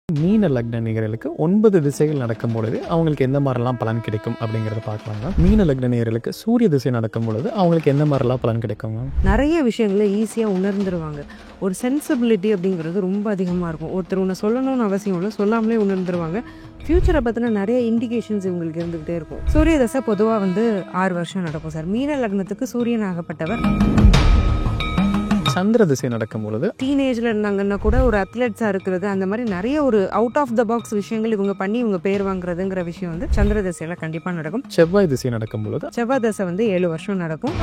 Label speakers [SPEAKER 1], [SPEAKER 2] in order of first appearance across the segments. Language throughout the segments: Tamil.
[SPEAKER 1] மீன லக்ன நேயர்களுக்கு 9 திசைகள் நடக்கும் பொழுது அவங்களுக்கு எந்த மாதிரிலாம் பலன் கிடைக்கும் அப்படிங்கிறத பார்க்கலாங்க. மீன லக்ன நேயர்களுக்கு சூரிய திசை நடக்கும் பொழுது அவங்களுக்கு எந்த மாதிரிலாம் பலன் கிடைக்குங்க?
[SPEAKER 2] நிறைய விஷயங்களை ஈஸியாக உணர்ந்துருவாங்க. ஒரு சென்சிபிலிட்டி அப்படிங்கிறது ரொம்ப அதிகமாக இருக்கும். ஒருத்தர் ஒன்று சொல்லணும்னு அவசியம் இல்லை, சொல்லாமலே உணர்ந்துருவாங்க. ஃப்யூச்சரை பற்றின நிறைய இண்டிகேஷன்ஸ் இவங்களுக்கு இருந்துகிட்டே இருக்கும். சூரிய தசை பொதுவாக 6 வருஷம் நடக்கும் சார். மீன லக்னத்துக்கு சூரியன் ஆகப்பட்டவர்.
[SPEAKER 1] சந்திர திசை நடக்கும் பொழுது
[SPEAKER 2] டீனேஜில் இருந்தாங்கன்னா கூட ஒரு அத்லெட்ஸாக இருக்கிறது, அந்த மாதிரி நிறைய ஒரு அவுட் ஆஃப் த பாக்ஸ் விஷயங்கள் இவங்க பண்ணி இவங்க பேர் வாங்குறதுங்கிற விஷயம் சந்திர திசையில் கண்டிப்பாக நடக்கும்.
[SPEAKER 1] செவ்வாய் திசை நடக்கும் பொழுது
[SPEAKER 2] செவ்வாய் தசை 7 வருஷம் நடக்கும்.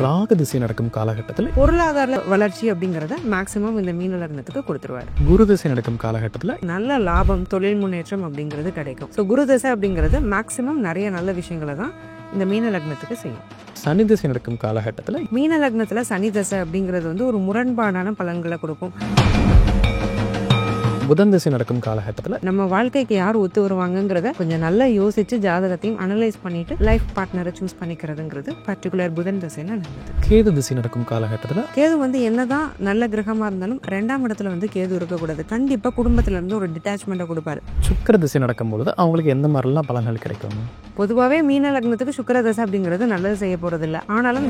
[SPEAKER 1] ராகு திசை நடக்கும் காலகட்டத்தில்
[SPEAKER 2] பொருளாதார வளர்ச்சி அப்படிங்கிறத மேக்சிமம் இந்த மீன லக்னத்துக்கு கொடுத்துருவார்.
[SPEAKER 1] குரு திசை நடக்கும் காலகட்டத்தில்
[SPEAKER 2] நல்ல லாபம், தொழில் முன்னேற்றம் அப்படிங்கிறது கிடைக்கும். ஸோ குரு தசை அப்படிங்கிறது மேக்சிமம் நிறைய நல்ல விஷயங்களை தான் இந்த மீன லக்னத்துக்கு செய்யும்.
[SPEAKER 1] சனி திசை நடக்கும் காலகட்டத்தில்
[SPEAKER 2] மீன லக்னத்தில் சனி தசை அப்படிங்கிறது ஒரு முரண்பாடான பலன்களை கொடுக்கும்.
[SPEAKER 1] புதன் திசை நடக்கும் காலகட்டத்தில்
[SPEAKER 2] நம்ம வாழ்க்கைக்கு யார் ஒத்து வருவாங்கங்கிறத கொஞ்சம் நல்லா யோசிச்சு ஜாதகத்தையும் அனலைஸ் பண்ணிட்டு லைஃப் பார்ட்னரை சூஸ் பண்ணிக்கிறதுங்கிறது பர்டிகுலர் புதன் திசையில நல்லது.
[SPEAKER 1] கேது திசை நடக்கும் காலகட்டத்தில்
[SPEAKER 2] கேது என்னதான் நல்ல கிரகமா இருந்தாலும் 2ஆம் இடத்துல கேது இருக்கக்கூடாது. கண்டிப்பா குடும்பத்துல இருந்து ஒரு டிட்டாச்மெண்ட்டை கொடுப்பாரு.
[SPEAKER 1] சுக்கிர திசை நடக்கும் பொழுது அவங்களுக்கு எந்த மாதிரிலாம் பலன்கள் கிடைக்கும்?
[SPEAKER 2] பொதுவாகவே மீன லக்னத்துக்கு சுக்கிர தசை அப்படிங்கிறது நல்லது செய்ய போறது இல்லை. ஆனாலும்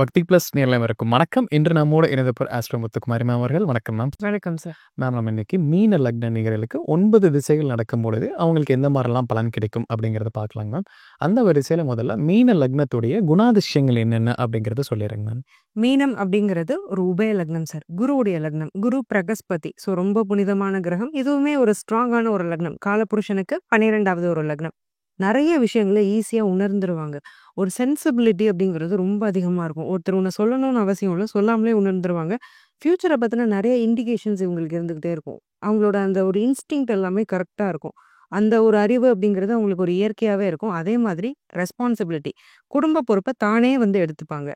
[SPEAKER 1] பக்தி பிளஸ் நேர்ல இருக்கும் வணக்கம். இன்று நம்மோட இணைந்தவர் ஆஸ்ட்ரோ முத்துக்குமாரி மேம் அவர்கள். வணக்கம் மேம்.
[SPEAKER 2] வணக்கம் சார்.
[SPEAKER 1] மேம், நம்ம இன்னைக்கு மீன லக்ன நேயர்களுக்கு 9 திசைகள் நடக்கும் பொழுது அவங்களுக்கு எந்த மாதிரிலாம் பலன் கிடைக்கும் அப்படிங்கிறத பார்க்கலாங்க மேம். அந்த வரிசையில் முதல்ல மீன லக்னத்துடைய குணாதிசயங்கள் என்னென்ன அப்படிங்கிறத சொல்லிடுறேங்க மேம்.
[SPEAKER 2] மீனம் அப்படிங்கிறது ஒரு உபய லக்னம் சார். குருவுடைய லக்னம். குரு பிரகஸ்பதி. ஸோ ரொம்ப புனிதமான கிரகம். இதுவுமே ஒரு ஸ்ட்ராங்கான ஒரு லக்னம். காலபுருஷனுக்கு 12வது ஒரு லக்னம். நிறைய விஷயங்களை ஈஸியாக உணர்ந்துருவாங்க. ஒரு சென்சிபிலிட்டி அப்படிங்கிறது ரொம்ப அதிகமாக இருக்கும். ஒருத்தர் ஒன்று சொல்லணும்னு அவசியம் இல்லை, சொல்லாமலே உணர்ந்துருவாங்க. ஃப்யூச்சரை பற்றின நிறைய இண்டிகேஷன்ஸ் இவங்களுக்கு இருந்துக்கிட்டே இருக்கும். அவங்களோட அந்த ஒரு இன்ஸ்டிங்க்ட் எல்லாமே கரெக்டாக இருக்கும். அந்த ஒரு அறிவு அப்படிங்கிறது அவங்களுக்கு ஒரு இயற்கையாகவே இருக்கும். அதே மாதிரி ரெஸ்பான்சிபிலிட்டி, குடும்ப பொறுப்பை தானே எடுத்துப்பாங்க.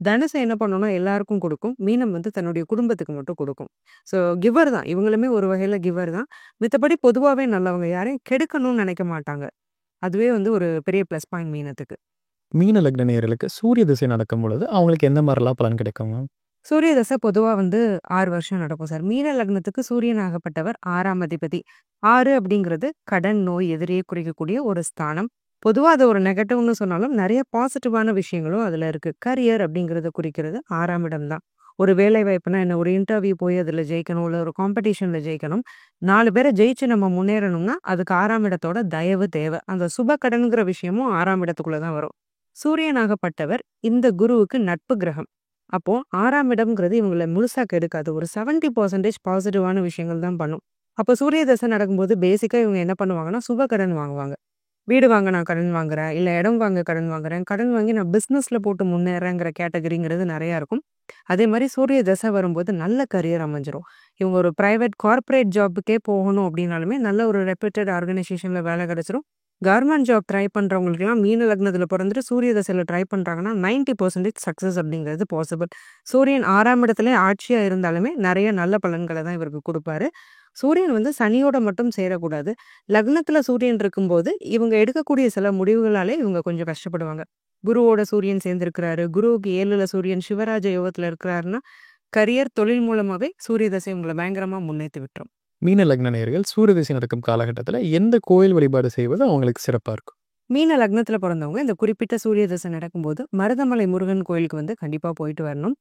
[SPEAKER 2] தனுசை என்ன பண்ணணும்னா எல்லாருக்கும் கொடுக்கும். மீனம் தன்னுடைய குடும்பத்துக்கு மட்டும் கொடுக்கும். ஸோ கிவர் தான், இவங்களுமே ஒரு வகையில் கிவர் தான். மித்தபடி பொதுவாகவே நல்லவங்க, யாரையும் கெடுக்கணும்னு நினைக்க மாட்டாங்க. அதுவே ஒரு பெரிய ப்ளஸ் பாயிண்ட் மீனத்துக்கு.
[SPEAKER 1] மீன லக்ன நேயர்களுக்கு சூரிய திசை நடக்கும் பொழுது அவங்களுக்கு எந்த மாதிரிலாம் பலன் கிடைக்குங்க?
[SPEAKER 2] சூரிய தசை பொதுவாக 6 வருஷம் நடக்கும் சார். மீன லக்னத்துக்கு சூரியன் ஆகப்பட்டவர் 6ஆம் அதிபதி. 6 அப்படிங்கிறது கடன், நோய், எதிரியை குறிக்கக்கூடிய ஒரு ஸ்தானம். பொதுவாக அது ஒரு நெகட்டிவ்னு சொன்னாலும் நிறைய பாசிட்டிவான விஷயங்களும் அதில் இருக்குது. கரியர் அப்படிங்கிறத குறிக்கிறது 6ஆம் இடம் தான். ஒரு வேலை வாய்ப்புனா என்ன, ஒரு இன்டர்வியூ போய் அதில் ஜெயிக்கணும், இல்லை ஒரு காம்படிஷனில் ஜெயிக்கணும், 4 பேரை ஜெயிச்சு நம்ம முன்னேறணும்னா அதுக்கு 6ஆம் இடத்தோட தயவு தேவை. அந்த சுப கடனுங்கிற விஷயமும் 6ஆம் இடத்துக்குள்ளே தான் வரும். சூரியனாகப்பட்டவர் இந்த குருவுக்கு நட்பு கிரகம். அப்போ 6ஆம் இடம்ங்கிறது இவங்களை முழுசா கெடுக்காது. ஒரு 70% பாசிட்டிவான விஷயங்கள் தான் பண்ணும். அப்போ சூரிய தசை நடக்கும்போது பேசிக்காக இவங்க என்ன பண்ணுவாங்கன்னா சுப கடன் வாங்குவாங்க. வீடு வாங்க நான் கடன் வாங்குறேன், இல்லை இடம் வாங்க கடன் வாங்குறேன், கடன் வாங்கி நான் பிஸ்னஸில் போட்டு முன்னேறேங்கிற கேட்டகரிங்கிறது நிறையா இருக்கும். அதே மாதிரி சூரிய தசை வரும்போது நல்ல கரியர் அமைஞ்சிரும். இவங்க ஒரு ப்ரைவேட் கார்ப்பரேட் ஜாப்புக்கே போகணும் அப்படின்னாலுமே நல்ல ஒரு ரெப்யூட்டட் ஆர்கனைசேஷனில் வேலை கிடச்சிரும். கவர்மெண்ட் ஜாப் ட்ரை பண்ணுறவங்களுக்குலாம் மீன லக்னத்தில் பிறந்துட்டு சூரிய தசையில் ட்ரை பண்ணுறாங்கன்னா 90% சக்ஸஸ் அப்படிங்கிறது பாசிபிள். சூரியன் 6ஆம் இடத்துல ஆட்சியாக இருந்தாலுமே நிறைய நல்ல பலன்களை தான் இவருக்கு கொடுப்பாரு. சூரியன் சனியோட மட்டும் சேரக்கூடாது. லக்னத்தில் சூரியன் இருக்கும்போது இவங்க எடுக்கக்கூடிய சில முடிவுகளாலே இவங்க கொஞ்சம் கஷ்டப்படுவாங்க. குருவோட சூரியன் சேர்ந்திருக்கிறாரு, குருவுக்கு 7ல் சூரியன் சிவராஜ யோகத்தில் இருக்கிறாருன்னா கரியர், தொழில் மூலமாகவே சூரிய தசை உங்களை பயங்கரமாக முன்னேற்றி விட்டுரும்.
[SPEAKER 1] மீன லக்ன நேயர்கள் சூரிய திசை நடக்கும் காலகட்டத்தில் எந்த கோயில் வழிபாடு செய்வது அவங்களுக்கு சிறப்பாக இருக்கும்?
[SPEAKER 2] மீன லக்னத்தில் பிறந்தவங்க இந்த குறிப்பிட்ட சூரிய தசை நடக்கும்போது மருதமலை முருகன் கோயிலுக்கு கண்டிப்பாக போயிட்டு வரணும்.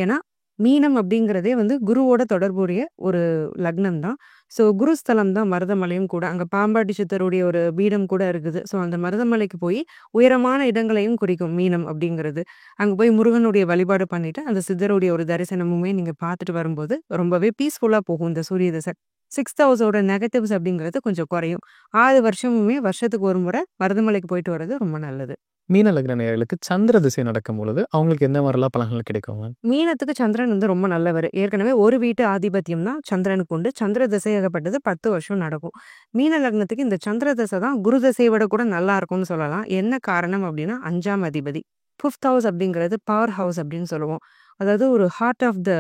[SPEAKER 2] ஏன்னா மீனம் அப்படிங்கிறதே குருவோட தொடர்புடைய ஒரு லக்னம் தான். ஸோ குருஸ்தலம் தான் மருதமலையும் கூட. அங்கே பாம்பாட்டி சித்தருடைய ஒரு பீடம் கூட இருக்குது. ஸோ அந்த மருதமலைக்கு போய் உயரமான இடங்களையும் குறிக்கும் மீனம் அப்படிங்கிறது. அங்கே போய் முருகனுடைய வழிபாடு பண்ணிட்டு அந்த சித்தருடைய ஒரு தரிசனமுமே நீங்கள் பார்த்துட்டு வரும்போது ரொம்பவே பீஸ்ஃபுல்லாக போகும் இந்த சூரிய தசை. 6th ஹவுஸோட நெகட்டிவ்ஸ் அப்படிங்கிறது கொஞ்சம் குறையும். 6 வருஷமுமே வருஷத்துக்கு ஒரு முறை மருதமலைக்கு போயிட்டு வர்றது ரொம்ப நல்லது.
[SPEAKER 1] மீன லக்ன நேயர்களுக்கு சந்திர திசை நடக்கும் பொழுது அவங்களுக்கு எந்த மாதிரிலாம் பலன்கள் கிடைக்குங்க?
[SPEAKER 2] மீனத்துக்கு சந்திரன் ரொம்ப நல்லவர். ஏற்கனவே ஒரு வீட்டு ஆதிபத்தியம் தான் சந்திரனுக்கு உண்டு. சந்திர திசையாகப்பட்டது 10 வருஷம் நடக்கும். மீன லக்னத்துக்கு இந்த சந்திர தசை தான் குரு தசையை விட கூட நல்லா இருக்கும்னு சொல்லலாம். என்ன காரணம் அப்படின்னா 5ஆம் அதிபதி. 5th ஹவுஸ் அப்படிங்கிறது பவர் ஹவுஸ் அப்படின்னு சொல்லுவோம். அதாவது ஒரு ஹார்ட் ஆஃப் த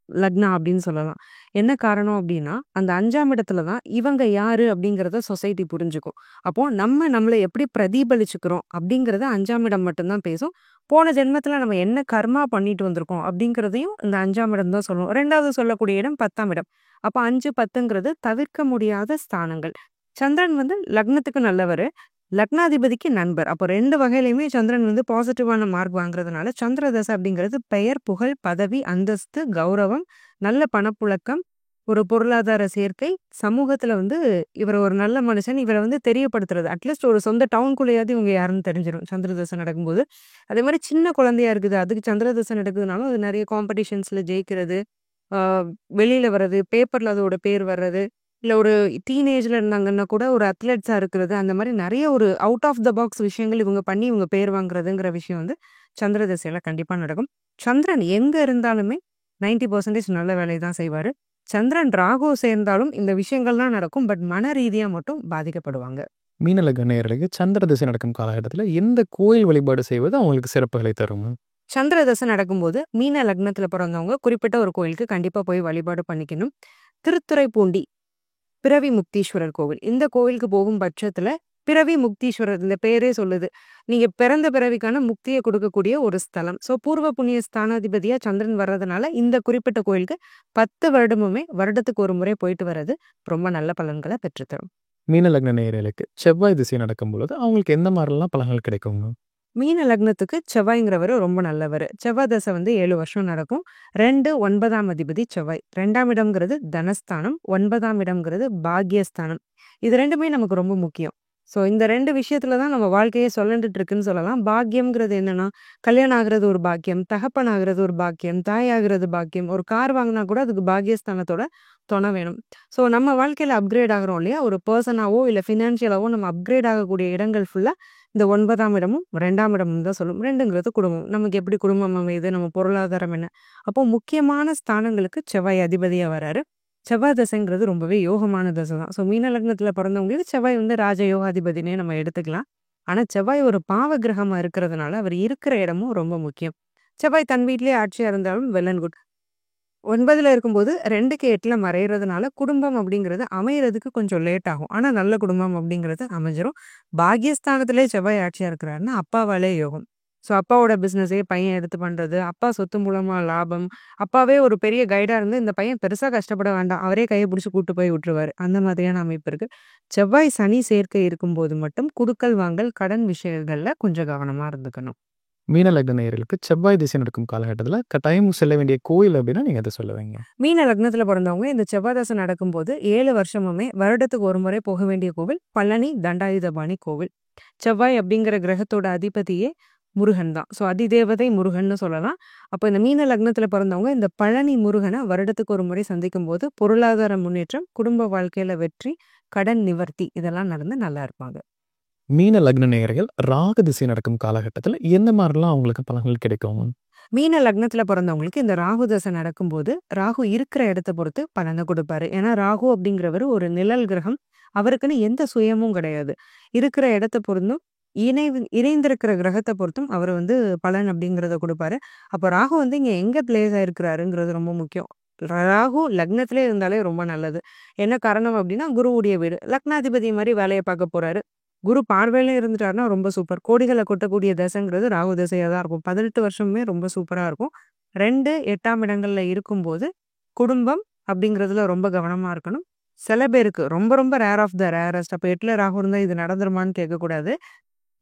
[SPEAKER 2] லக்னா அப்படின்னு சொல்லலாம். என்ன காரணம் அப்படின்னா, அந்த 5ஆம் இடத்துல தான் இவங்க யாரு அப்படிங்கிறத சொசைட்டி புரிஞ்சுக்கும். அப்போ நம்ம நம்மள எப்படி பிரதிபலிச்சுக்கிறோம் அப்படிங்கிறத 5ஆம் இடம் மட்டும் தான் பேசும். போன ஜென்மத்துல நம்ம என்ன கர்மா பண்ணிட்டு வந்திருக்கோம் அப்படிங்கிறதையும் இந்த 5ஆம் இடம் தான் சொல்லும். 2வது சொல்லக்கூடிய இடம் 10ஆம் இடம். அப்ப 5, 10ங்கிறது தவிர்க்க முடியாத ஸ்தானங்கள். சந்திரன் வந்து லக்னத்துக்கு நல்லவரு. லக்னாதிபதிக்கு நண்பர். அப்போ 2 வகையிலயுமே சந்திரன் வந்து பாசிட்டிவான மார்க் வாங்குறதுனால, சந்திர தசை அப்படிங்கிறது பெயர், புகழ், பதவி, அந்தஸ்து, கௌரவம், நல்ல பணப்புழக்கம், ஒரு பொருளாதார சேர்க்கை, சமூகத்துல வந்து இவர் ஒரு நல்ல மனுஷன், இவர வந்து தெரியப்படுத்துறது. அட்லீஸ்ட் ஒரு சொந்த டவுனுக்குள்ளேயாவது இவங்க யாருன்னு தெரிஞ்சிரும் சந்திர தசை நடக்கும்போது. அதே மாரி சின்ன குழந்தையா இருக்குது, அதுக்கு சந்திர தசை நடக்குதுனாலும், அது நெறைய காம்படிஷன்ஸ்ல ஜெயிக்கிறது, ஆ வெளியில வர்றது, பேப்பர்ல அதோட பேர் வர்றது, இல்ல ஒரு டீனேஜ்ல இருந்தாங்கன்னா கூட ஒரு அத்லெட்ஸா இருக்கிறது, அந்த மாரி நெறைய ஒரு அவுட் ஆஃப் த பாக்ஸ் விஷயங்கள் இவங்க பண்ணி இவங்க பேர் வாங்குறதுங்கிற விஷயம் வந்து சந்திர திசையில கண்டிப்பா நடக்கும். சந்திரன் எங்க இருந்தாலுமே 90% நல்ல வேலைய தான் செய்வாரு. சந்திரன் ராகு சேர்ந்தாலும் இந்த விஷயங்கள்லாம் நடக்கும். பட் மன ரீதியா மட்டும் பாதிக்கப்படுவாங்க.
[SPEAKER 1] மீன லக்ன நேயர்களுக்கு சந்திர திசை நடக்கும் காலகட்டத்தில எந்த கோயில் வழிபாடு செய்வது அவங்களுக்கு சிறப்புகளை தரும்?
[SPEAKER 2] சந்திர தசை நடக்கும்போது மீன லக்னத்துல பிறந்தவங்க குறிப்பிட்ட ஒரு கோயிலுக்கு கண்டிப்பா போய் வழிபாடு பண்ணிக்கணும். திருத்துறைப்பூண்டி பிறவி முக்தீஸ்வரர் கோவில். இந்த கோவிலுக்கு போகும் பட்சத்துல பிறவி முக்தீஸ்வரர் இந்த பேரே சொல்லுது. நீங்க பிறந்த பிறவிக்கான முக்திய குடுக்கக்கூடிய ஒரு ஸ்தலம். ஸோ பூர்வ புண்ணிய ஸ்தானாதிபதியா சந்திரன் வர்றதுனால இந்த குறிப்பிட்ட கோயிலுக்கு 10 வருடமுமே வருடத்துக்கு ஒரு முறை போயிட்டு வர்றது ரொம்ப நல்ல பலன்கள பெற்றுத்தரும்.
[SPEAKER 1] மீன லக்ன நேயர்களுக்கு செவ்வாய் திசை நடக்கும் பொழுது அவங்களுக்கு எந்த மாரிலாம் பலன்கள் கிடைக்குங்க?
[SPEAKER 2] மீன லக்னத்துக்கு செவ்வாய்ங்கிறவரு ரொம்ப நல்லவரு. செவ்வாய் தசை வந்து 7 வருஷம் நடக்கும். 2, 9ஆம் அதிபதி செவ்வாய். 2ஆம் இடம்ங்கிறது தனஸ்தானம். 9ஆம் இடம்ங்கிறது பாக்கியஸ்தானம். இது 2மே நமக்கு ரொம்ப முக்கியம். ஸோ இந்த 2 விஷயத்துல தான் நம்ம வாழ்க்கையே சொல்லண்டுட்டு இருக்குன்னு சொல்லலாம். பாக்கியம்ங்கிறது என்னன்னா, கல்யாணம் ஆகுறது ஒரு பாக்கியம், தகப்பன் ஆகுறது ஒரு பாக்கியம், தாய் ஆகுறது பாக்கியம். ஒரு கார் வாங்குனா கூட அதுக்கு பாக்கியஸ்தானத்தோட துணை வேணும். ஸோ நம்ம வாழ்க்கையில அப்கிரேட் ஆகுறோம் இல்லையா? ஒரு பெர்சனாவோ, இல்ல ஃபினான்ஷியலாவோ நம்ம அப்கிரேட் ஆகக்கூடிய இடங்கள் ஃபுல்லா இந்த 9ஆம் இடமும், 2ஆம் இடமும் தான் சொல்லும். 2ங்கிறது குடும்பம். நமக்கு எப்படி குடும்பம் அமையுது? நம்ம பொருளாதாரம் என்ன? அப்போ முக்கியமான ஸ்தானங்களுக்கு செவ்வாய் அதிபதியா வராரு. செவ்வாய் தசைங்கிறது ரொம்பவே யோகமான தசை தான். ஸோ மீன லக்னத்துல பிறந்தவங்களுக்கு செவ்வாய் வந்து ராஜயோகாதிபதினே நம்ம எடுத்துக்கலாம். ஆனா செவ்வாய் ஒரு பாவ கிரகமா இருக்கிறதுனால, அவர் இருக்கிற இடமும் ரொம்ப முக்கியம். செவ்வாய் தன் வீட்லயே ஆட்சியா இருந்தாலும் வெல் அண்ட் குட். 9ல இருக்கும்போது 2க்கு 8ல மறையறதுனால, குடும்பம் அப்படிங்கிறது அமையறதுக்கு கொஞ்சம் லேட் ஆகும். ஆனா நல்ல குடும்பம் அப்படிங்கிறது அமைஞ்சிரும். பாக்கியஸ்தானத்திலே செவ்வாய் ஆட்சியா இருக்கிறாருன்னா, அப்பாவாலே யோகம். ஸோ அப்பாவோட பிசினஸே பையன் எடுத்து பண்றது, அப்பா சொத்து மூலமா லாபம், அப்பாவே ஒரு பெரிய கைடா இருந்து இந்த பையன் பெருசா கஷ்டப்பட வேண்டாம். அவரே கைய புடிச்சு கூட்டு போய் விட்டுருவாரு. அந்த மாதிரியான அமைப்பு இருக்கு. செவ்வாய், சனி சேர்க்கை இருக்கும்போது மட்டும் குடுக்கல், வாங்கல், கடன் விஷயங்கள்ல கொஞ்சம் கவனமா இருந்துக்கணும்.
[SPEAKER 1] மீன லக்ன நேயர்களுக்கு செவ்வாய் திசை நடக்கும் காலகட்டத்தில கட்டாயம் செல்ல வேண்டிய கோயில் அப்படின்னா நீங்க எத சொல்லுவீங்க?
[SPEAKER 2] மீன லக்னத்துல பிறந்தவங்க இந்த செவ்வாய் தசை நடக்கும்போது 7 வருஷமுமே வருடத்துக்கு ஒரு முறை போக வேண்டிய கோவில் பழனி தண்டாயுதபாணி கோவில். செவ்வாய் அப்படிங்கிற கிரகத்தோட அதிபதியே முருகன் தான். ஸோ அதிதேவதை முருகன்னு சொல்லலாம். அப்போ இந்த மீன லக்னத்துல பிறந்தவங்க இந்த பழனி முருகனை வருடத்துக்கு ஒரு முறை சந்திக்கும் போது பொருளாதார முன்னேற்றம், குடும்ப வாழ்க்கையில வெற்றி, கடன் நிவர்த்தி இதெல்லாம் நடந்து நல்லா இருப்பாங்க.
[SPEAKER 1] மீன லக்ன நேயர்கள் ராகு திசை நடக்கும் காலகட்டத்தில எந்த மாரிலாம் அவங்களுக்கு பலன்கள் கிடைக்கும்?
[SPEAKER 2] மீன லக்னத்துல பிறந்தவங்களுக்கு இந்த ராகு தசை நடக்கும்போது, ராகு இருக்கிற இடத்த பொறுத்து பலனை கொடுப்பாரு. ஏன்னா ராகு அப்படிங்கிறவரு ஒரு நிழல் கிரகம். அவருக்குன்னு எந்த சுயமும் கிடையாது. இருக்கிற இடத்த பொருந்தும், இணைந்திருக்கிற கிரகத்த பொறுத்தும் அவர் வந்து பலன் அப்படிங்கிறத கொடுப்பாரு. அப்போ ராகு வந்து இங்க எங்க பிளேஸ் ஆயிருக்கிறாருங்கிறது ரொம்ப முக்கியம். ராகு லக்னத்திலே இருந்தாலே ரொம்ப நல்லது. என்ன காரணம் அப்படின்னா, குருவுடைய வீடு. லக்னாதிபதி மாரி வேலைய பார்க்க போறாரு. குரு பார்வையில இருந்துட்டாருன்னா ரொம்ப சூப்பர். கோடிகள கொட்டக்கூடிய தசைங்கிறது ராகு தசையா தான் இருக்கும். 18 வருஷமுமே ரொம்ப சூப்பரா இருக்கும். 2, 8ஆம் இடங்கள்ல இருக்கும்போது, குடும்பம் அப்படிங்கிறதுல ரொம்ப கவனமா இருக்கணும். சில பேருக்கு ரொம்ப ரொம்ப ரேர் ஆஃப் த ரேரஸ்ட். அப்ப 8ல ராகு இருந்தா இது நடந்துருமான்னு கேட்கக்கூடாது.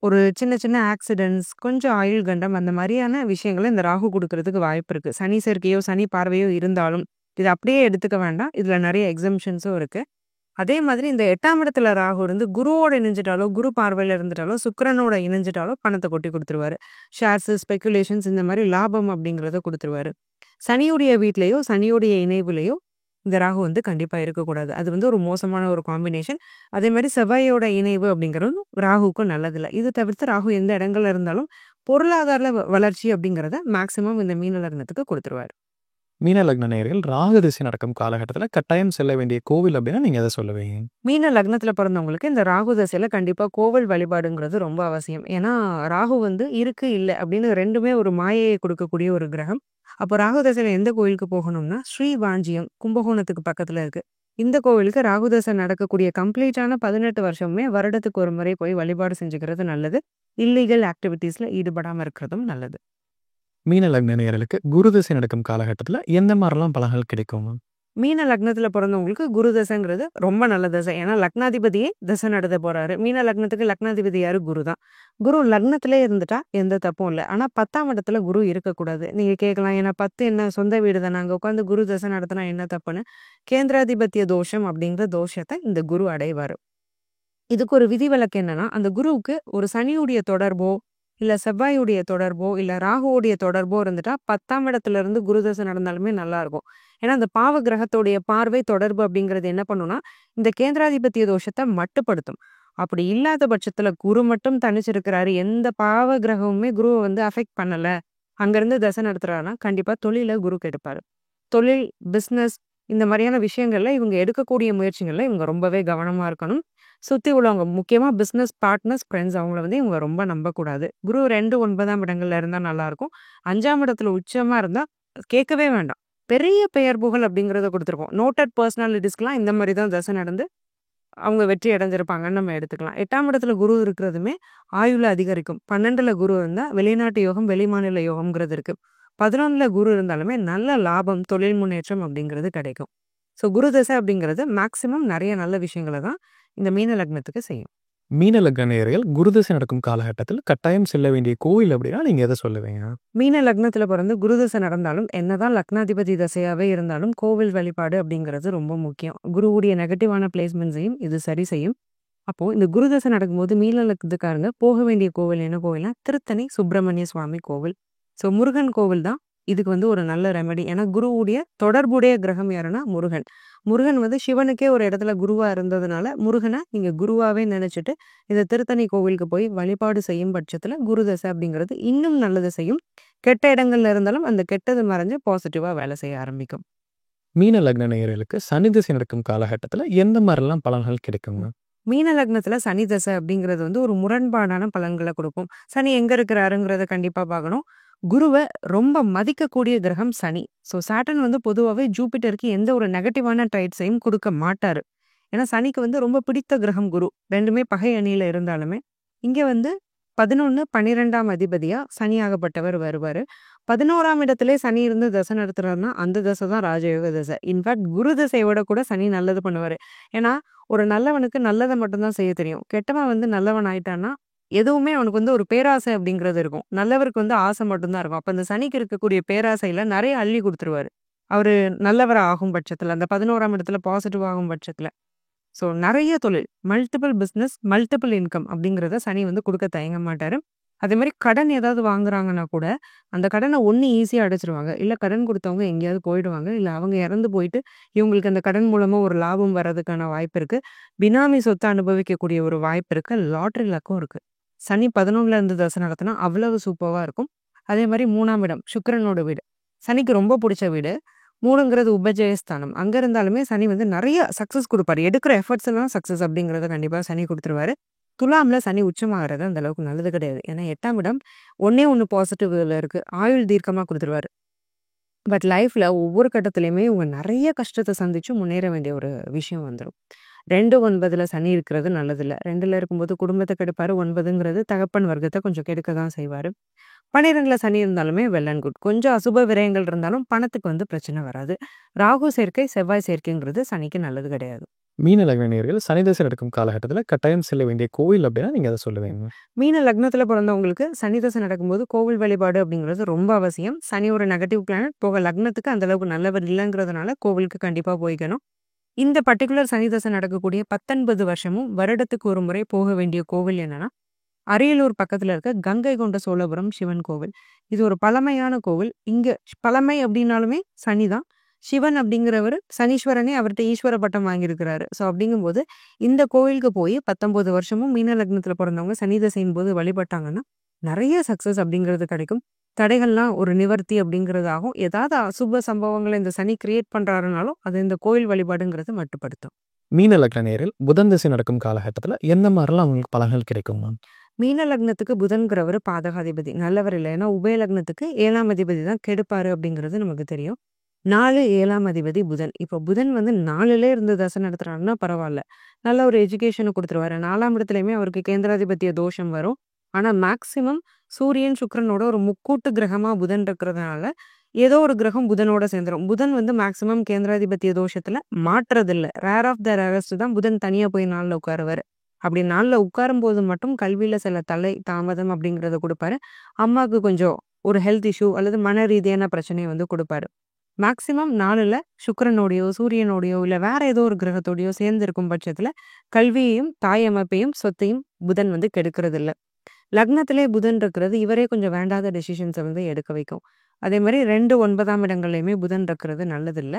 [SPEAKER 2] ஒரு சின்ன சின்ன ஆக்சிடென்ட்ஸ், கொஞ்சம் ஆயுள் கண்டம் அந்த மாரியான விஷயங்கள இந்த ராகு குடுக்குறதுக்கு வாய்ப்பு இருக்கு. சனி சேர்க்கையோ, சனி பார்வையோ இருந்தாலும், இத அப்படியே எடுத்துக்க வேண்டாம். இதுல நெறைய எக்ஸம்ஷன்ஸும் இருக்கு. அதே மாதிரி இந்த 8ஆம் இடத்துல ராகு இருந்து குருவோட இணைஞ்சிட்டாலோ, குரு பார்வையில இருந்துட்டாலோ, சுக்கிரனோட இணைஞ்சிட்டாலோ பணத்த கொட்டி குடுத்துருவாரு. ஷேர்ஸ், ஸ்பெகுலேஷன்ஸ் இந்த மாரி லாபம் அப்படிங்கிறத குடுத்துருவாரு. சனியுடைய வீட்லயோ, சனியுடைய இணைவுலயோ இந்த ராகு வந்து கண்டிப்பா இருக்கக்கூடாது. அது வந்து ஒரு மோசமான ஒரு காம்பினேஷன். அதே மாரி செவ்வாயோட இணைவு அப்படிங்கிறதும் ராகுவுக்கும் நல்லதில்ல. இது தவிர்த்து ராகு எந்த இடங்கள்ல இருந்தாலும் பொருளாதார வளர்ச்சி அப்படிங்கிறத மேக்ஸிமம் இந்த மீன லக்னத்துக்கு குடுத்துருவாரு.
[SPEAKER 1] மீன லக்ன நேயர்கள் ராகு திசை நடக்கும் காலகட்டத்தில கட்டாயம் செல்ல வேண்டிய கோவில் அப்படின்னா நீங்க எத சொல்லுவீங்க?
[SPEAKER 2] மீன லக்னத்துல பிறந்தவங்களுக்கு இந்த ராகு தசையில கண்டிப்பா கோவில் வழிபாடுங்கிறது ரொம்ப அவசியம். ஏன்னா, ராகு வந்து இருக்கு, இல்ல அப்படின்னு 2மே ஒரு மாயையை கொடுக்கக்கூடிய ஒரு கிரகம். அப்போ ராகு தசையில எந்த கோயிலுக்கு போகணும்னா, ஸ்ரீவாஞ்சியம் கும்பகோணத்துக்கு பக்கத்துல இருக்கு. இந்த கோவிலுக்கு ராகு தசை நடக்கக்கூடிய கம்ப்ளீட்டான 18 வருஷமுமே வருடத்துக்கு ஒரு முறை போய் வழிபாடு செஞ்சுக்கிறது நல்லது. இல்லீகல் ஆக்டிவிட்டீஸ்ல ஈடுபடாம இருக்கிறதும் நல்லது.
[SPEAKER 1] மீன லக்ன நேயர்களுக்கு குரு திசை நடக்கும் காலகட்டத்தில எந்த மாரிலாம் பலன்கள் கிடைக்கும்?
[SPEAKER 2] மீன லக்னத்துல பிறந்தவங்களுக்கு குரு தசைங்கிறது ரொம்ப நல்ல தசை. ஏன்னா லக்னாதிபதியே தசை நடத்த போறாரு. மீன லக்னத்துக்கு லக்னாதிபதி யாரு? குரு தான். குரு லக்னத்திலே இருந்துட்டா எந்த தப்பும் இல்ல. ஆனா 10ஆம் இடத்துல குரு இருக்கக்கூடாது. நீங்க கேட்கலாம், ஏன்னா 10 என்ன சொந்த வீடு தானே, அங்க உட்காந்து குரு தசை நடத்தினா என்ன தப்புன்னு. கேந்திராதிபத்திய தோஷம் அப்படிங்கிற தோஷத்தை இந்த குரு அடைவாரு. இதுக்கு ஒரு விதிவிலக்கு என்னன்னா, அந்த குருவுக்கு ஒரு சனியுடைய தொடர்போ, இல்ல செவ்வாயுடைய தொடர்போ, இல்ல ராகுவுடைய தொடர்போ இருந்துட்டா 10ஆம் இடத்துல இருந்து குரு தசை நடந்தாலுமே நல்லா இருக்கும். ஏன்னா, அந்த பாவ கிரகத்தோடைய பார்வை தொடர்பு அப்படிங்கிறது என்ன பண்ணும்னா, இந்த கேந்திராதிபத்திய தோஷத்தை மட்டுப்படுத்தும். அப்படி இல்லாத பட்சத்துல குரு மட்டும் தனிச்சிருக்கிறாரு, எந்த பாவ கிரகமுமே குருவை வந்து அஃபெக்ட் பண்ணல, அங்கிருந்து தசை நடத்துறாருன்னா கண்டிப்பா தொழில குரு கெடுப்பாரு. தொழில், பிசினஸ் இந்த மாதிரியான விஷயங்கள்ல இவங்க எடுக்கக்கூடிய முயற்சிகள்ல இவங்க ரொம்பவே கவனமா இருக்கணும். சுத்தி உள்ளவங்க முக்கியமா பிசினஸ் பார்ட்னர்ஸ், ஃப்ரெண்ட்ஸ் அவங்கள வந்து இவங்க ரொம்ப நம்பக்கூடாது. குரு 2, 9ஆம் இடங்கள்ல இருந்தா நல்லா இருக்கும். 5ஆம் இடத்துல உச்சமா இருந்தா கேட்கவே வேண்டாம். பெரிய பெயர் புகழ் அப்படிங்கிறத கொடுத்துருக்கோம். நோட்டட் பர்சனாலிட்டிஸ்க்குலாம் இந்த மாதிரி தான் தசை நடந்து அவங்க வெற்றி அடைஞ்சிருப்பாங்கன்னு நம்ம எடுத்துக்கலாம். 8ஆம் இடத்துல குரு இருக்கிறதுமே ஆயுள அதிகரிக்கும். 12ல குரு இருந்தா வெளிநாட்டு யோகம், வெளிமாநில யோகம்ங்கிறது இருக்கு. 11ல குரு இருந்தாலுமே நல்ல லாபம், தொழில் முன்னேற்றம் அப்படிங்கிறது கிடைக்கும். ஸோ குரு தசை அப்படிங்கிறது மேக்சிமம் நிறைய நல்ல விஷயங்களை தான் இந்த மீன லக்னத்துக்கு செய்யும்.
[SPEAKER 1] மீன லக்ன நேயர்கள் குரு திசை நடக்கும் காலகட்டத்தில் கட்டாயம் செல்ல வேண்டிய கோவில் அப்படின்னா நீங்க எத சொல்லுவீங்க?
[SPEAKER 2] மீன லக்னத்துல பிறந்து குரு தசை நடந்தாலும் என்னதான் லக்னாதிபதி தசையாவே இருந்தாலும் கோவில் வழிபாடு அப்படிங்கிறது ரொம்ப முக்கியம். குருவுடைய நெகட்டிவான பிளேஸ்மெண்ட்ஸையும் இது சரி செய்யும். அப்போ இந்த குரு தசை நடக்கும்போது மீன லக்னத்துக்காரங்க போக வேண்டிய கோவில் என்ன கோவில்னா, திருத்தணி சுப்பிரமணிய சுவாமி கோவில். ஸோ முருகன் கோவில் தான் இதுக்கு வந்து ஒரு நல்ல ரெமெடி. ஏன்னா குருவுடைய தொடர்புடைய கிரகம் யாருன்னா முருகன். முருகன் வந்து சிவனுக்கே ஒரு இடத்துல குருவா இருந்ததுனால முருகனை நீங்க குருவாவே நினைச்சிட்டு இந்த திருத்தணி கோவிலுக்கு போய் வழிபாடு செய்யும் பட்சத்துல குரு தசை அப்படிங்கிறது இன்னும் நல்லது செய்யும். கெட்ட இடங்கள்ல இருந்தாலும் அந்த கெட்டது மறைஞ்சு பாசிட்டிவா வேலை செய்ய ஆரம்பிக்கும்.
[SPEAKER 1] மீன லக்ன நேயர்களுக்கு சனி திசை நடக்கும் காலகட்டத்தில எந்த மாரிலாம் பலன்கள் கிடைக்குங்க?
[SPEAKER 2] மீன லக்னத்துல சனி தசை அப்படிங்கிறது வந்து ஒரு முரண்பாடான பலன்களை கொடுக்கும். சனி எங்க இருக்கிறாருங்கிறத கண்டிப்பா பார்க்கணும். குருவை ரொம்ப மதிக்கக்கூடிய கிரகம் சனி. ஸோ சாட்டர்ன் வந்து பொதுவாகவே ஜூபிட்டருக்கு எந்த ஒரு நெகட்டிவான ட்ரைட்ஸையும் கொடுக்க மாட்டாரு. ஏன்னா சனிக்கு வந்து ரொம்ப பிடித்த கிரகம் குரு. 2மே பகை அணியில இருந்தாலுமே இங்க வந்து 11, 12ஆம் அதிபதியா சனியாகப்பட்டவர் வருவாரு. 11ஆம் இடத்திலே சனி இருந்து தசை நடத்துறாருன்னா அந்த தசை தான் ராஜயோக தசை. இன்ஃபேக்ட் குரு தசையோட கூட சனி நல்லது பண்ணுவாரு. ஏன்னா ஒரு நல்லவனுக்கு நல்லதை மட்டும்தான் செய்ய தெரியும். கெட்டவன் வந்து நல்லவன் ஆயிட்டான்னா எதுவுமே அவனுக்கு வந்து ஒரு பேராசை அப்படிங்கிறது இருக்கும். நல்லவருக்கு வந்து ஆசை மட்டும்தான் இருக்கும். அப்ப இந்த சனிக்கு இருக்கக்கூடிய பேராசையில நிறைய அள்ளி கொடுத்துருவாரு. அவரு நல்லவரா ஆகும் பட்சத்துல, அந்த 11ஆம் இடத்துல பாசிட்டிவ் ஆகும் பட்சத்துல. ஸோ நிறைய தொழில், மல்டிபிள் பிஸ்னஸ், மல்டிபிள் இன்கம் அப்படிங்கிறத சனி வந்து கொடுக்க தயங்க மாட்டாரு. அதே மாதிரி கடன் ஏதாவது வாங்குறாங்கன்னா கூட அந்த கடனை ஒன்று ஈஸியாக அடைச்சிருவாங்க. இல்லை கடன் கொடுத்தவங்க எங்கேயாவது போயிடுவாங்க. இல்லை அவங்க இறந்து போயிட்டு இவங்களுக்கு அந்த கடன் மூலமா ஒரு லாபம் வர்றதுக்கான வாய்ப்பு இருக்கு. பினாமி சொத்தை அனுபவிக்கக்கூடிய ஒரு வாய்ப்பு இருக்கு. லாட்ரி லக்கும் இருக்கு. சனி 11ல இருந்து தசை நடத்தினா அவ்வளவு சூப்பராக இருக்கும். அதே மாதிரி 3ஆம் இடம் சுக்கிரனோட வீடு. சனிக்கு ரொம்ப பிடிச்ச வீடு. 3ங்கிறது உபஜயஸ்தானம். அங்க இருந்தாலுமே சனி வந்து நிறைய சக்சஸ் கொடுப்பாரு. எடுக்கிற எஃபர்ட்ஸ் எல்லாம் சக்சஸ் அப்படிங்கிறத கண்டிப்பா சனி கொடுத்துருவாரு. துலாம்ல சனி உச்சமாகிறது அந்த அளவுக்கு நல்லது கிடையாது. ஏன்னா 8ஆம் இடம் ஒண்ணு பாசிட்டிவ்ல இருக்கு. ஆயுள் தீர்க்கமா கொடுத்துருவாரு. பட் லைஃப்ல ஒவ்வொரு கட்டத்திலயுமே இவங்க நிறைய கஷ்டத்தை சந்திச்சு முன்னேற வேண்டிய ஒரு விஷயம் வந்துடும். 2, 9ல சனி இருக்கிறது நல்லதில்ல. 2ல இருக்கும்போது குடும்பத்தை கெடுப்பாரு. 9ங்கிறது தகப்பன் வர்க்கத்தை கொஞ்சம் கெடுக்க தான் செய்வாரு. 12ல சனி இருந்தாலுமே வெல் அண்ட் குட். கொஞ்சம் அசுப விரயங்கள் இருந்தாலும் பணத்துக்கு வந்து பிரச்சனை வராது. ராகு சேர்க்கை, செவ்வாய் சேர்க்கைங்கிறது சனிக்கு நல்லது கிடையாது.
[SPEAKER 1] மீன லக்ன நேயர்கள் சனி திசை நடக்கும் காலகட்டத்தில கட்டாயம் செல்ல வேண்டிய கோவில் அப்படின்னா நீங்க எத சொல்லுவீங்க?
[SPEAKER 2] மீன லக்னத்துல பிறந்தவங்களுக்கு சனி தசை நடக்கும்போது கோவில் வழிபாடு அப்படிங்கிறது ரொம்ப அவசியம். சனி ஒரு நெகட்டிவ் பிளானட். போக லக்னத்துக்கு அந்த அளவுக்கு நல்லவர் இல்லைங்கிறதுனால கோவிலுக்கு கண்டிப்பா போய்க்கணும். இந்த பர்டிகுலர் சனி தசை நடக்கக்கூடிய 19 வருஷமும் வருடத்துக்கு ஒரு முறை போக வேண்டிய கோவில் என்னன்னா, அரியலூர் பக்கத்துல இருக்க கங்கை கொண்ட சோழபுரம் சிவன் கோவில். இது ஒரு பழமையான கோவில். இங்க பழமை அப்படின்னாலுமே சனிதான். சிவன் அப்படிங்கிறவர் சனீஸ்வரனே அவர்கிட்ட ஈஸ்வர பட்டம் வாங்கியிருக்கிறாரு. ஸோ அப்படிங்கும்போது இந்த கோவிலுக்கு போய் 19 வருஷமும் மீன லக்னத்துல பிறந்தவங்க சனி தசையின் போது வழிபட்டாங்கன்னா நிறைய சக்சஸ் அப்படிங்கிறது கிடைக்கும். தடைகள்லாம் ஒரு நிவர்த்தி அப்படிங்கிறதாகும். ஏதாவது அசுப சம்பவங்களை இந்த சனி கிரியேட் பண்றாருனாலும் அது இந்த கோயில் வழிபாடுங்கிறது மட்டுப்படுத்தும்.
[SPEAKER 1] மீன லக்ன நேயர்கள் புதன் திசை நடக்கும் காலகட்டத்துல எந்த மாரிலாம் அவங்களுக்கு பலன்கள் கிடைக்குங்க?
[SPEAKER 2] மீன லக்னத்துக்கு புதன்கிறவர் பாதகாதிபதி. நல்லவர் இல்ல. ஏன்னா உபய லக்னத்துக்கு 7ஆம் அதிபதி தான் கெடுப்பாரு அப்படிங்கிறது நமக்கு தெரியும். 4, 7ஆம் அதிபதி புதன். இப்போ புதன் வந்து 4லே இருந்து தசை நடத்துறாருன்னா பரவால்ல. நல்ல ஒரு எஜுகேஷன குடுத்துருவாரு. 4ஆம் இடத்துலயுமே அவருக்கு கேந்திராதிபத்திய தோஷம் வரும். ஆனா மேக்ஸிமம் சூரியன், சுக்கிரனோட ஒரு முக்கூட்டு கிரகமா புதன் இருக்கிறதுனால, ஏதோ ஒரு கிரகம் புதனோட சேர்ந்துரும். புதன் வந்து மேக்ஸிமம் கேந்திராதிபத்திய தோஷத்துல மாட்றதில்ல. ரேர் ஆஃப் த ரேரஸ்ட் தான் புதன் தனியா போய் 4ல உட்காருவாரு. அப்படி 4ல உட்காரும்போது மட்டும் கல்வியில சில தலை தாமதம் அப்படிங்கிறத குடுப்பாரு. அம்மாவுக்கு கொஞ்சம் ஒரு ஹெல்த் இஷ்யூ அல்லது மன ரீதியான பிரச்சனைய வந்து குடுப்பாரு. மேக்ஸிமம் 4ல சுக்கிரனோடையோ, சூரியனோடையோ இல்ல வேற ஏதோ ஒரு கிரகத்தோடையோ சேர்ந்து இருக்கும் பட்சத்துல கல்வியையும், தாய் அமைப்பையும், சொத்தையும் புதன் வந்து கெடுக்கிறதில்ல. லக்னத்திலே புதன் இருக்கிறது இவரே கொஞ்சம் வேண்டாத டெசிஷன்ஸ வந்து எடுக்க வைக்கும். அதே மாரி 2, 9ஆம் இடங்கள்லயுமே புதன் இருக்கிறது நல்லதில்ல.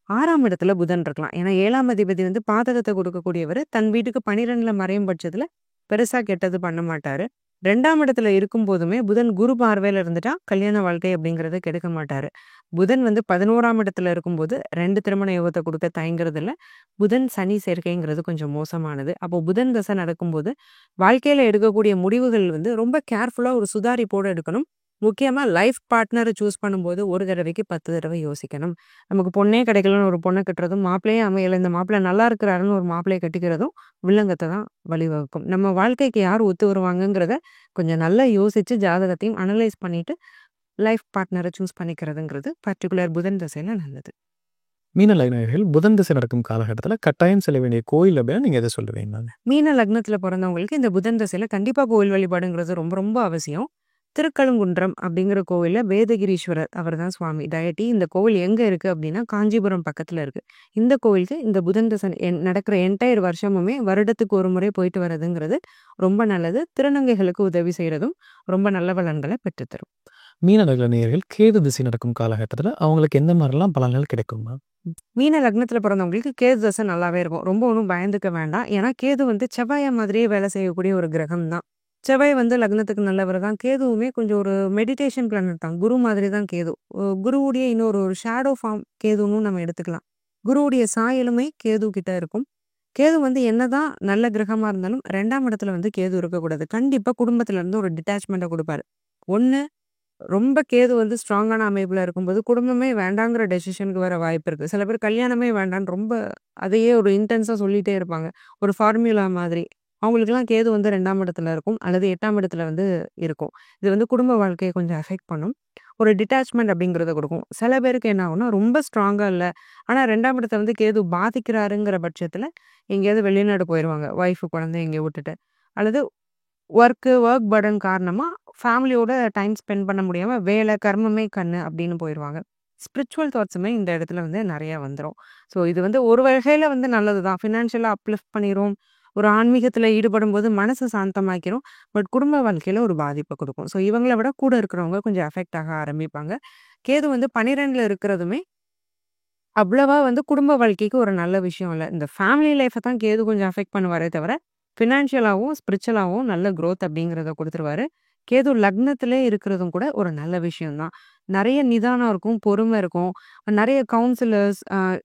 [SPEAKER 2] 6ஆம் இடத்துல புதன் இருக்கலாம். ஏன்னா 7ஆம் அதிபதி வந்து பாதகத்த குடுக்கக்கூடியவரு. தன் வீட்டுக்கு 12ல மறையும் பட்சத்துல பெருசா கெட்டது பண்ண மாட்டாரு. 2ஆம் இடத்துல இருக்கும்போதுமே புதன் குரு பார்வையில இருந்துட்டா கல்யாண வாழ்க்கை அப்படிங்கிறத கெடுக்க மாட்டாரு. புதன் வந்து 11ஆம் இடத்துல இருக்கும்போது 2 திருமண யோகத்த குடுக்க தயங்குறதில்ல. புதன், சனி சேர்க்கைங்கிறது கொஞ்சம் மோசமானது. அப்போ புதன் தசை நடக்கும்போது வாழ்க்கையில எடுக்கக்கூடிய முடிவுகள் வந்து ரொம்ப கேர்ஃபுல்லா ஒரு சுதாரிப்போட எடுக்கணும். முக்கியமா லைஃப் பார்ட்னர சூஸ் பண்ணும்போது ஒரு தடவைக்கு 10 தடவை யோசிக்கணும். நமக்கு பொண்ணே கிடைக்கலன்னு ஒரு பொண்ண கட்டுறதும், மாப்பிள்ளையே அமையல இந்த மாப்பிள்ளை நல்லா இருக்கிறாருன்னு ஒரு மாப்பிள்ளைய கட்டிக்கிறதும் வில்லங்கத்த தான் வழிவகுக்கும். நம்ம வாழ்க்கைக்கு யார் ஒத்து வருவாங்கங்கிறத கொஞ்சம் நல்லா யோசிச்சு ஜாதகத்தையும் அனலைஸ் பண்ணிட்டு லைஃப் பார்ட்னர சூஸ் பண்ணிக்கிறதுங்கிறது பர்ட்டிகுலர் புதன் திசையில நல்லது.
[SPEAKER 1] மீன லக்ன நேயர்கள் புதன் திசை நடக்கும் காலகட்டத்துல கட்டாயம் செல்ல வேண்டிய கோயில் அப்படின்னா நீங்க எத சொல்லுவீங்க?
[SPEAKER 2] மீன லக்னத்துல பிறந்தவங்களுக்கு இந்த புதன் திசையில கண்டிப்பா கோயில் வழிபாடுங்கிறது ரொம்ப ரொம்ப அவசியம். திருக்கழுங்குன்றம் அப்படிங்கிற கோவில்ல வேதகிரீஸ்வரர் அவர்தான் சுவாமி டயட்டி. இந்த கோவில் எங்க இருக்கு அப்படின்னா காஞ்சிபுரம் பக்கத்துல இருக்கு. இந்த கோவிலுக்கு இந்த புதன் தசை நடக்கிற என்டையர் வருஷமுமே வருடத்துக்கு ஒரு முறை போயிட்டு வர்றதுங்கிறது ரொம்ப நல்லது. திருநங்கைகளுக்கு உதவி செய்யறதும் ரொம்ப நல்ல பலன்களை பெற்றுத்தரும்.
[SPEAKER 1] மீன லக்ன நேயர்கள் கேது திசை நடக்கும் காலகட்டத்துல அவங்களுக்கு எந்த மாரிலாம் பலன்கள் கிடைக்குங்க?
[SPEAKER 2] மீன லக்னத்துல பிறந்தவங்களுக்கு கேது தசை நல்லாவே இருக்கும். ரொம்ப ஒன்றும் பயந்துக்க வேண்டாம். ஏன்னா கேது வந்து செவ்வாய மாதிரியே வேலை செய்யக்கூடிய ஒரு கிரகம் தான். செவ்வாய் வந்து லக்னத்துக்கு நல்லவர் தான். கேதுவுமே கொஞ்சம் ஒரு மெடிடேஷன் பிளானட் தான். குரு மாதிரி தான் கேது. குருவுடைய இன்னொரு ஒரு ஷேடோ ஃபார்ம் கேதுன்னு நம்ம எடுத்துக்கலாம். குருவுடைய சாயலுமே கேது கிட்ட இருக்கும். கேது வந்து என்னதான் நல்ல கிரகமா இருந்தாலும் 2ஆம் இடத்துல வந்து கேது இருக்கக்கூடாது. கண்டிப்பா குடும்பத்துல இருந்து ஒரு டிட்டாச்மெண்ட்டை கொடுப்பாரு. ஒண்ணு ரொம்ப கேது வந்து ஸ்ட்ராங்கான அமைப்புல இருக்கும்போது குடும்பமே வேண்டாங்கிற டெசிஷனுக்கு வர வாய்ப்பு இருக்கு. சில பேர் கல்யாணமே வேண்டான்னு ரொம்ப அதையே ஒரு இன்டென்ஸா சொல்லிட்டே இருப்பாங்க. ஒரு ஃபார்முலா மாதிரி. அவங்களுக்கெல்லாம் கேது வந்து 2ஆம் இடத்துல இருக்கும் அல்லது 8ஆம் இடத்துல வந்து இருக்கும். இது வந்து குடும்ப வாழ்க்கையை கொஞ்சம் அஃபெக்ட் பண்ணும். ஒரு டிட்டாச்மெண்ட் அப்படிங்கிறத கொடுக்கும். சில பேருக்கு என்ன ஆகும்னா ரொம்ப ஸ்ட்ராங்கா இல்ல. ஆனா 2ஆம் இடத்த வந்து கேது பாதிக்கிறாருங்கிற பட்சத்துல எங்கேயாவது வெளிநாடு போயிருவாங்க. ஒய்ஃப், குழந்தை எங்கேயோ விட்டுட்டு. அல்லது ஒர்க் பர்டன் காரணமா ஃபேமிலியோட டைம் ஸ்பெண்ட் பண்ண முடியாம வேலை, கர்மமே கண்ணு அப்படின்னு போயிருவாங்க. ஸ்பிரிச்சுவல் தாட்ஸுமே இந்த இடத்துல வந்து நெறைய வந்துரும். ஸோ இது வந்து ஒரு வகையில வந்து நல்லது தான். ஃபினான்ஷியலா அப்லிஃப்ட் பண்ணிரும். ஒரு ஆன்மீகத்துல ஈடுபடும்போது மனச சாந்தமாக்கிரும். பட் குடும்ப வாழ்க்கையில ஒரு பாதிப்ப குடுக்கும். ஸோ இவங்கள விட கூட இருக்கிறவங்க கொஞ்சம் அஃபெக்ட் ஆக ஆரம்பிப்பாங்க. கேது வந்து 12ல இருக்கிறதுமே அவ்வளவா வந்து குடும்ப வாழ்க்கைக்கு ஒரு நல்ல விஷயம் இல்ல. இந்த ஃபேமிலி லைஃப்ப தான் கேது கொஞ்சம் அஃபெக்ட் பண்ணுவாரே தவிர, ஃபினான்ஷியலாவும், ஸ்பிரிச்சுவலாவும் நல்ல குரோத் அப்படிங்கிறத குடுத்துருவாரு. கேது லக்னத்திலே இருக்கிறதும் கூட ஒரு நல்ல விஷயம் தான். நெறைய நிதானம் இருக்கும், பொறுமை இருக்கும். நெறைய கவுன்சிலர்ஸ்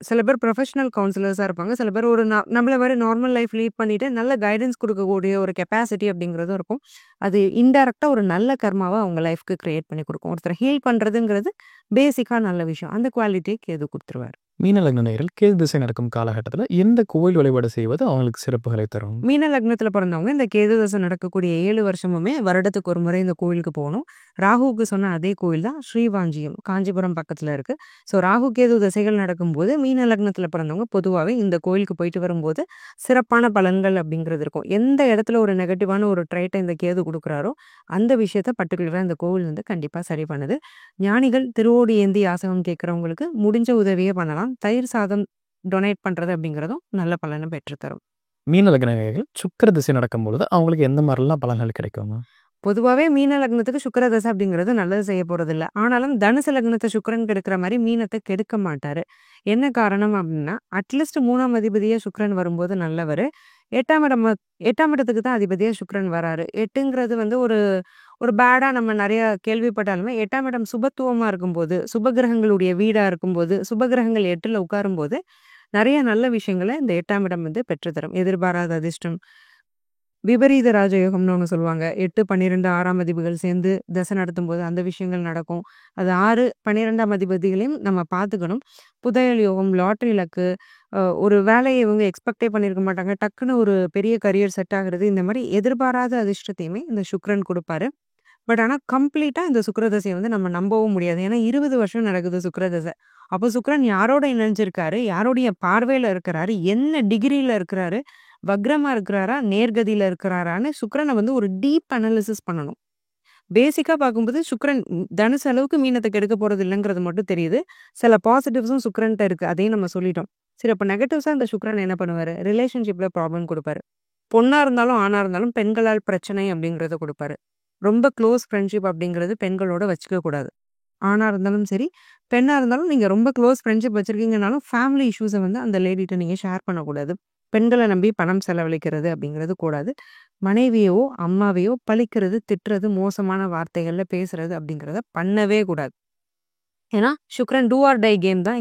[SPEAKER 2] சில பேர் ப்ரொஃபஷனல் கவுன்சிலர்ஸா இருப்பாங்க. சில பேர் ஒரு நம்மள மாரி நார்மல் லைஃப் லீட் பண்ணிட்டு நல்ல கைடன்ஸ் குடுக்கக்கூடிய ஒரு கெப்பாசிட்டி அப்படிங்கிறதும் இருக்கும். அது இன்டைரக்ட்டா ஒரு நல்ல கர்மாவ அவங்க லைஃப்க்கு கிரியேட் பண்ணி குடுக்கும். ஒருத்தர ஹீல் பண்றதுங்கிறது பேசிக்கா நல்ல விஷயம். அந்த குவாலிட்டிய கேது குடுத்துருவாரு.
[SPEAKER 1] மீன லக்ன நேயர்கள் கேது திசை நடக்கும் காலகட்டத்துல எந்த கோயில் வழிபாடு செய்வது அவங்களுக்கு சிறப்புகளை தரும்?
[SPEAKER 2] மீன லக்னத்துல பிறந்தவங்க இந்த கேது தசை நடக்கக்கூடிய 7 வருஷமுமே வருடத்துக்கு ஒரு முறை இந்த கோயிலுக்கு போகணும். ராகுவுக்கு சொன்ன அதே கோயில் தான் ஸ்ரீவாஞ்சியம். காஞ்சிபுரம் பக்கத்துல இருக்கு. ஸோ ராகு, கேது தசைகள் நடக்கும்போது மீன லக்னத்துல பிறந்தவங்க பொதுவாவே இந்த கோயிலுக்கு போயிட்டு வரும்போது சிறப்பான பலன்கள் அப்படிங்கிறது இருக்கும். எந்த இடத்துல ஒரு நெகட்டிவான ஒரு ட்ரைட்ட இந்த கேது குடுக்குறாரோ, அந்த விஷயத்த பர்ட்டிகுலரா இந்த கோவில் வந்து கண்டிப்பா சரி பண்ணுது. ஞானிகள் திருவோடி ஏந்தி யாசகம் கேட்கிறவங்களுக்கு முடிஞ்ச உதவியே பண்ணலாம். தயிர் சாதம் டொனேட் பண்றது அப்படிங்கிறதும் நல்ல பலனை பெற்றுத்தரும்.
[SPEAKER 1] மீன லக்ன நேயர்கள் சுக்கிர திசை நடக்கும்பொழுது அவங்களுக்கு எந்த மாரிலாம் பலன்கள் கிடைக்குங்க?
[SPEAKER 2] பொதுவாவே மீன லக்னத்துக்கு சுக்கிர தசை அப்படிங்கிறது நல்லது செய்ய போறதில்ல. ஆனாலும் தனுசு லக்னத்த சுக்கிரன் கெடுக்கிற மாரி மீனத்த கெடுக்க மாட்டாரு. என்ன காரணம் அப்படின்னா, அட்லீஸ்ட் 3ஆம் அதிபதியா சுக்கிரன் வரும்போது நல்லவரு. 8ஆம் இடத்துக்கு தான் அதிபதியா சுக்கிரன் வராரு. 8ங்கிறது வந்து ஒரு ஒரு பேடா நம்ம நெறைய கேள்விப்பட்டாலுமே 8ஆம் இடம் சுபத்துவமா இருக்கும்போது, சுபகிரகங்களுடைய வீடா இருக்கும்போது, சுபகிரகங்கள் 8ல உட்காரும்போது, நெறைய நல்ல விஷயங்கள இந்த 8ஆம் இடம் வந்து பெற்றுத்தரும். எதிர்பாராத அதிர்ஷ்டம், விபரீத ராஜயோகம்னு ஒண்ணு சொல்லுவாங்க. 8, 12, 6ஆம் அதிபதிகள் சேர்ந்து தசை நடத்தும்போது அந்த விஷயங்கள் நடக்கும். அது 6, 12ஆம் அதிபதிகளையும் நம்ம பார்த்துக்கணும். புதையல் யோகம், லாட்டரி லக்கு, ஒரு வேலைய இவங்க எக்ஸ்பெக்ட்டே பண்ணியிருக்க மாட்டாங்க. டக்குனு ஒரு பெரிய கரியர் செட் ஆகுறது, இந்த மாரி எதிர்பாராத அதிர்ஷ்டத்தையுமே இந்த சுக்கிரன் குடுப்பாரு. பட் ஆனா கம்ப்ளீட்டா இந்த சுக்கிர தசைய வந்து நம்ம நம்பவும் முடியாது. ஏன்னா 20 வருஷம் நடக்குது சுக்கிர தசை. அப்போ சுக்கிரன் யாரோட இணைஞ்சிருக்காரு? யாருடைய பார்வையில இருக்கிறாரு? என்ன டிகிரில இருக்கிறாரு? வக்ரமா இருக்கிறாரா? நேர்கதியில இருக்கிறாரான்னு சுக்கிரன வந்து ஒரு டீப் அனாலிசிஸ் பண்ணணும். பேசிக்கா பார்க்கும்போது சுக்கிரன் தனுசு அளவுக்கு மீனத்த கெடுக்க போறது இல்லங்கிறது மட்டும் தெரியுது. சில பாசிட்டிவ்ஸும் சுக்கிரன்ட்ட இருக்கு. அதையும் நம்ம சொல்லிட்டோம். சரி, அப்ப நெகட்டிவ்ஸா இந்த சுக்கிரன் என்ன பண்ணுவாரு? ரிலேஷன்ஷிப்ல ப்ராப்ளம் குடுப்பாரு. பொண்ணா இருந்தாலும், ஆணா இருந்தாலும் பெண்களால் பிரச்சனை அப்படிங்கிறத குடுப்பாரு. ரொம்ப க்ளோஸ் ஃப்ரெண்ட்ஷிப் அப்படிங்கிறது பெண்களோட வச்சுக்க கூடாது. ஆணா இருந்தாலும் சரி, பெண்ணா இருந்தாலும் நீங்க ரொம்ப க்ளோஸ் ஃப்ரெண்ட்ஷிப் வச்சிருக்கீங்கனாலும், ஃபேமிலி இஷ்யூஸ வந்து அந்த லேடிட்ட நீங்க ஷேர் பண்ணக்கூடாது. பெண்கள நம்பி பணம் செலவழிக்கிறது அப்படிங்கிறது கூடாது. மனைவியோ, அம்மாவையோ பழிக்கிறது, திட்டுறது, மோசமான வார்த்தைகள்ல பேசுறது அப்படிங்கிறத பண்ணவே கூடாது. ஏன்னா, சுக்கிரன் டூ ஆர் டை கேம் தான்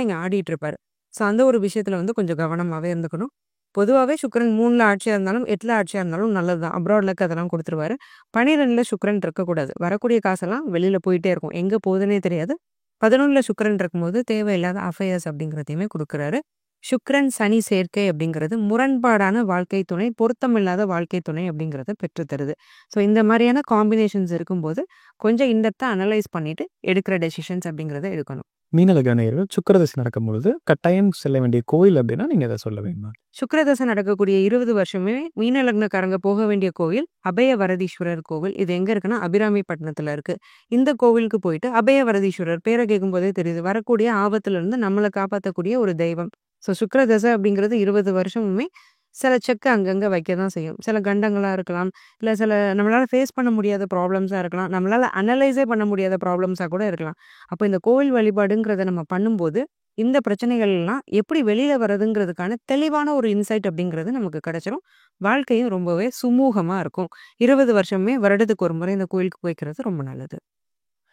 [SPEAKER 2] இங்க ஆடிட்டு இருப்பாரு. ஸோ, அந்த ஒரு விஷயத்துல வந்து கொஞ்சம் கவனமாவே இருந்துக்கணும். பொதுவாவே சுக்கிரன் 3ல ஆட்சியா இருந்தாலும், 8ல ஆட்சியா இருந்தாலும் நல்லது தான். அப்ராட் லக் அதெல்லாம் குடுத்துருவாரு. 12ல சுக்கிரன் இருக்கக்கூடாது. வரக்கூடிய காசெல்லாம் வெளியில போயிட்டே இருக்கும். எங்க போகுதுன்னே தெரியாது. 11ல சுக்கிரன் இருக்கும்போது தேவையில்லாத அஃபயர்ஸ் அப்படிங்கிறதையுமே குடுக்குறாரு. சுக்கிரன், சனி சேர்க்கை அப்படிங்கிறது முரண்பாடான வாழ்க்கை துணை, பொருத்தமில்லாத வாழ்க்கை துணை அப்படிங்கிறத பெற்றுத் தருது. ஸோ, இந்த மாரியான காம்பினேஷன்ஸ் இருக்கும்போது, கொஞ்சம் இன் டெப்த்தா அனலைஸ் பண்ணிட்டு எடுக்கிற டெசிஷன்ஸ் அப்படிங்கிறத எடுக்கணும்.
[SPEAKER 1] மீன லக்ன நேயர்கள் சுக்கிர தசை நடக்கும்பொழுது கட்டாயம் செல்ல வேண்டிய கோயில் அப்படின்னா நீங்க எத சொல்ல வேணுமா?
[SPEAKER 2] சுக்கிரதசை நடக்கக்கூடிய 20 வருஷமே மீன லக்னக்காரங்க போக வேண்டிய கோயில் அபய வரதீஸ்வரர் கோவில். இது எங்க இருக்குன்னா, அபிராமி பட்டணத்துல இருக்கு. இந்த கோவிலுக்கு போயிட்டு அபய வரதீஸ்வரர் பேரை கேட்கும்போதே தெரியுது. வரக்கூடிய ஆபத்துல இருந்து நம்மள காப்பாத்தக்கூடிய ஒரு தெய்வம். ஸோ சுக்கிரதசை அப்படிங்கிறது 20 வருஷமுமே சில செக் அங்கங்க வைக்க தான் செய்யும். சில கண்டங்களா இருக்கலாம். இல்ல சில நம்மளால ஃபேஸ் பண்ண முடியாத ப்ராப்ளம்ஸா இருக்கலாம். நம்மளால அனலைஸே பண்ண முடியாத ப்ராப்ளம்ஸா கூட இருக்கலாம். அப்போ இந்த கோவில் வழிபாடுங்கிறத நம்ம பண்ணும்போது, இந்த பிரச்சனைகள் எல்லாம் எப்படி வெளியில வரதுங்கிறதுக்கான தெளிவான ஒரு இன்சைட் அப்படிங்கிறது நமக்கு கிடைச்சிரும். வாழ்க்கையும் ரொம்பவே சுமூகமா இருக்கும். 20 வருஷமே வருடத்துக்கு ஒரு முறை இந்த கோயிலுக்கு போய்க்கிறது ரொம்ப நல்லது.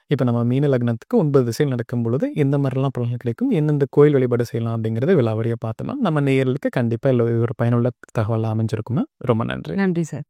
[SPEAKER 1] இப்ப நம்ம மீன லக்னத்துக்கு 9 திசைகள் நடக்கும்பொழுது எந்த மாரிலாம் பலன்கள் கிடைக்கும்? எந்தெந்த கோயில் வழிபாடு செய்யலாம் அப்படிங்கிறத விலாவரியா பார்த்தோம்னா, நம்ம நேயர்களுக்கு கண்டிப்பா ஒரு பயனுள்ள தகவலா அமைஞ்சிருக்கும்னா ரொம்ப நன்றி.
[SPEAKER 2] நன்றி சார்.